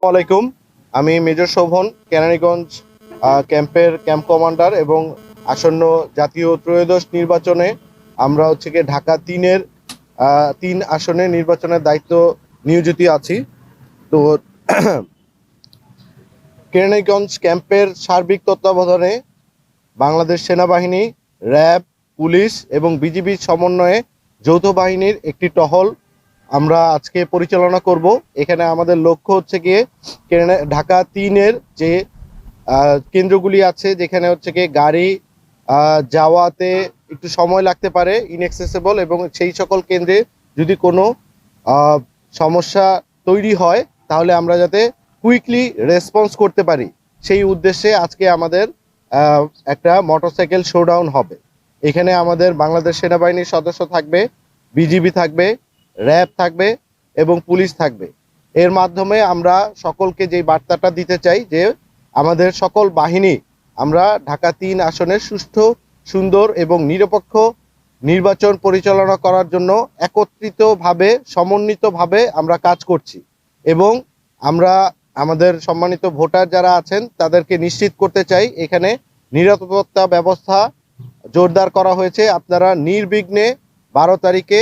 আলাইকুম। আমি মেজর শোভন, কেরানীগঞ্জ ক্যাম্পের ক্যাম্প কমান্ডার এবং আসন্ন জাতীয় ত্রয়োদশ নির্বাচনে আমরা গিয়ে ঢাকা 3 আসনে নির্বাচনের দায়িত্ব নিয়োজিত আছি। তো কেরানীগঞ্জ ক্যাম্পের সার্বিক তত্ত্বাবধানে বাংলাদেশ সেনাবাহিনী, র্যাব, পুলিশ এবং বিজিবির সমন্বয়ে যৌথ বাহিনীর একটি টহল আমরা আজকে পরিচালনা করব। এখানে আমাদের লক্ষ্য গিয়ে ঢাকা 3-এর যে কেন্দ্রগুলি আছে, যেখানে গিয়ে গাড়ি যাওয়াতে একটু সময় লাগতে পারে, ইনএক্সেসেবল, এবং সেই সকল কেন্দ্রে যদি কোনো সমস্যা তৈরি হয় তাহলে আমরা যাতে কুইকলি রেসপন্স করতে পারি, সেই উদ্দেশ্যে আজকে আমাদের একটা মোটরসাইকেল শোডাউন হবে। এখানে আমাদের বাংলাদেশ সেনাবাহিনীর সদস্য থাকবে, বিজিবি থাকবে, র্যাব থাকবে এবং পুলিশ থাকবে। এর মাধ্যমে আমরা সকলকে যে বার্তাটা দিতে চাই যে আমাদের সকল বাহিনী আমরা ঢাকা 3 আসনের সুষ্ঠু, সুন্দর এবং নিরপেক্ষ নির্বাচন পরিচালনা করার জন্য একত্রিতভাবে, সমন্বিতভাবে আমরা কাজ করছি এবং আমরা আমাদের সম্মানিত ভোটার যারা আছেন তাদেরকে নিশ্চিত করতে চাই এখানে নিরাপত্তা ব্যবস্থা জোরদার করা হয়েছে। আপনারা নির্বিঘ্নে 12 তারিখে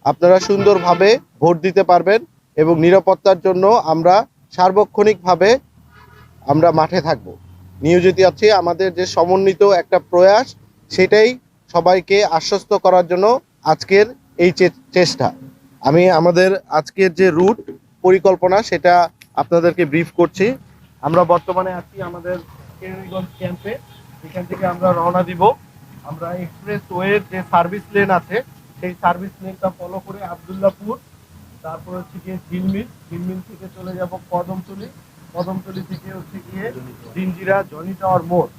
আপনারা সুন্দরভাবে ভোট দিতে পারবেন এবং নিরাপত্তার জন্য আমরা সার্বক্ষণিকভাবে আমরা মাঠে থাকব, নিয়োজিত আছি। আমাদের যে সমন্বিত একটা প্রয়াস, সেটাই সবাইকে আশ্বস্ত করার জন্য আজকের এই চেষ্টা। আমি আমাদের আজকের যে রুট পরিকল্পনা সেটা আপনাদেরকে ব্রিফ করছি। আমরা বর্তমানে আছি আমাদের কেরানীগঞ্জ ক্যাম্পে। এখান থেকে আমরা রওনা দিব। আমরা এক্সপ্রেস ওয়ের যে সার্ভিস লেন আছে সেই সার্ভিস লেনটা ফলো করে আবদুল্লাপুর, তারপর গিয়ে ঝিলমিল থেকে চলে যাব কদমতলি থেকে গিয়ে জিঞ্জিরা জনি টাওয়ার মোড়,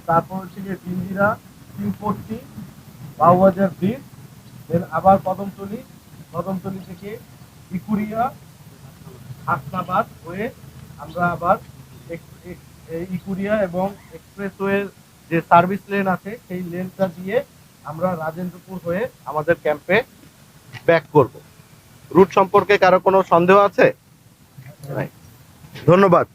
তারপর গিয়ে জিঞ্জিরা তিনপট্টি বাউবাজার ব্রিজ, দেন আবার কদমতলি থেকে ইকুরিয়া হাসনাবাদ হয়ে আমরা আবার ইকুরিয়া এবং এক্সপ্রেসওয়ের যে সার্ভিস লেন আছে সেই লেনটা দিয়ে আমরা রাজেন্দ্রপুর হয়ে আমাদের ক্যাম্পে ব্যাক করব। রুট সম্পর্কে কারো কোনো সন্দেহ আছে? ধন্যবাদ।